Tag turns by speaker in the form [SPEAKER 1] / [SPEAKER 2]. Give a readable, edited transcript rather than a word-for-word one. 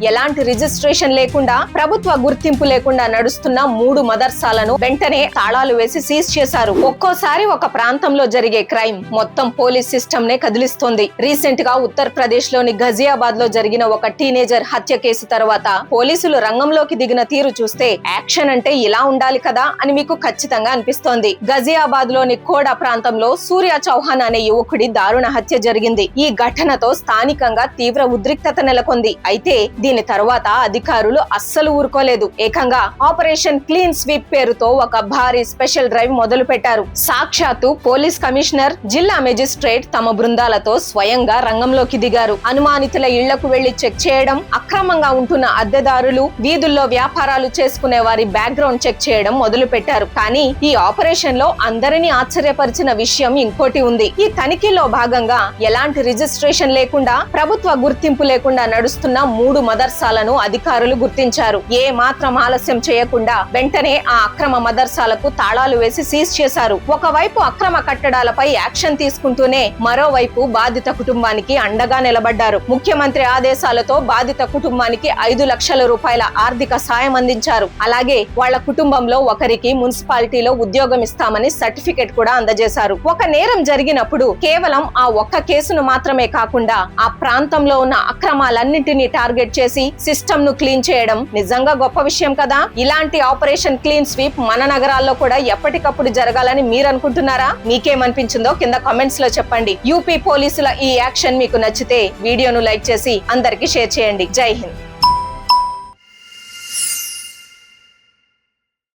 [SPEAKER 1] ఎలాంటి రిజిస్ట్రేషన్ లేకుండా ప్రభుత్వ గుర్తింపు లేకుండా నడుస్తున్న 3 మదర్సాలను వెంటనే తాళాలు వేసి సీజ్ చేశారు. ఒక్కోసారి ఒక ప్రాంతంలో జరిగే క్రైమ్ మొత్తం పోలీస్ సిస్టమ్ నే కదిలిస్తోంది. రీసెంట్ గా ఉత్తరప్రదేశ్ లోని గజియాబాద్ లో జరిగిన ఒక టీనేజర్ హత్య కేసు తర్వాత పోలీసులు రంగంలోకి దిగిన తీరు చూస్తే యాక్షన్ అంటే ఇలా ఉండాలి కదా అని మీకు ఖచ్చితంగా అనిపిస్తోంది. గజియాబాద్ లోని కోడా ప్రాంతంలో సూర్య చౌహాన్ అనే యువకుడి దారుణ హత్య జరిగింది. ఈ ఘటనతో స్థానికంగా తీవ్ర ఉద్రిక్తత నెలకొంది. అయితే దీని తర్వాత అధికారులు అస్సలు ఊరుకోలేదు. ఏకంగా ఆపరేషన్ క్లీన్ స్వీప్ పేరుతో ఒక భారీ స్పెషల్ డ్రైవ్ మొదలు పెట్టారు. సాక్షాత్తు పోలీస్ కమిషనర్, జిల్లా మెజిస్ట్రేట్ తమ బృందాలతో స్వయంగా రంగంలోకి దిగారు. అనుమానితుల ఇళ్లకు వెళ్లి చెక్ చేయడం, అక్రమంగా ఉంటున్న అద్దెదారులు, వీధుల్లో వ్యాపారాలు చేసుకునే వారి బ్యాక్గ్రౌండ్ చెక్ చేయడం మొదలు పెట్టారు. కానీ ఈ ఆపరేషన్ లో అందరినీ ఆశ్చర్యపరిచిన విషయం ఇంకోటి ఉంది. ఈ తనిఖీలో భాగంగా ఎలాంటి రిజిస్ట్రేషన్ లేకుండా ప్రభుత్వ గుర్తింపు లేకుండా నడుస్తున్న 3 మదర్సాలను అధికారులు గుర్తించారు. ఏ మాత్రం ఆలస్యం చేయకుండా వెంటనే ఆ అక్రమ మదర్సాలకు తాళాలు వేసి సీజ్ చేశారు. ఒకవైపు అక్రమ కట్టడాలపై యాక్షన్ తీసుకుంటూనే మరోవైపు బాధిత కుటుంబానికి అండగా నిలబడ్డారు. ముఖ్యమంత్రి ఆదేశాలతో బాధిత కుటుంబానికి 5 లక్షల రూపాయల ఆర్థిక సాయం అందించారు. అలాగే వాళ్ల కుటుంబంలో ఒకరికి మున్సిపాలిటీలో ఉద్యోగం ఇస్తామని సర్టిఫికెట్ కూడా అందజేశారు. ఒక నేరం జరిగినప్పుడు కేవలం ఆ ఒక్క కేసును మాత్రమే కాకుండా ఆ ప్రాంతంలో ఉన్న అక్రమాలన్నింటినీ టార్గెట్ చేసి సిస్టమ్ ను క్లీన్ చేయడం నిజంగా గొప్ప విషయం కదా. ఇలాంటి ఆపరేషన్ క్లీన్ స్వీప్ మన నగరాల్లో కూడా ఎప్పటికప్పుడు జరగాలని మీరు అనుకుంటున్నారా? మీకేమనిపించిందో కింద కామెంట్స్ లో చెప్పండి. యూపీ పోలీసుల ఈ యాక్షన్ మీకు నచ్చితే వీడియోను లైక్ చేసి అందరికీ షేర్ చేయండి. జై హింద్.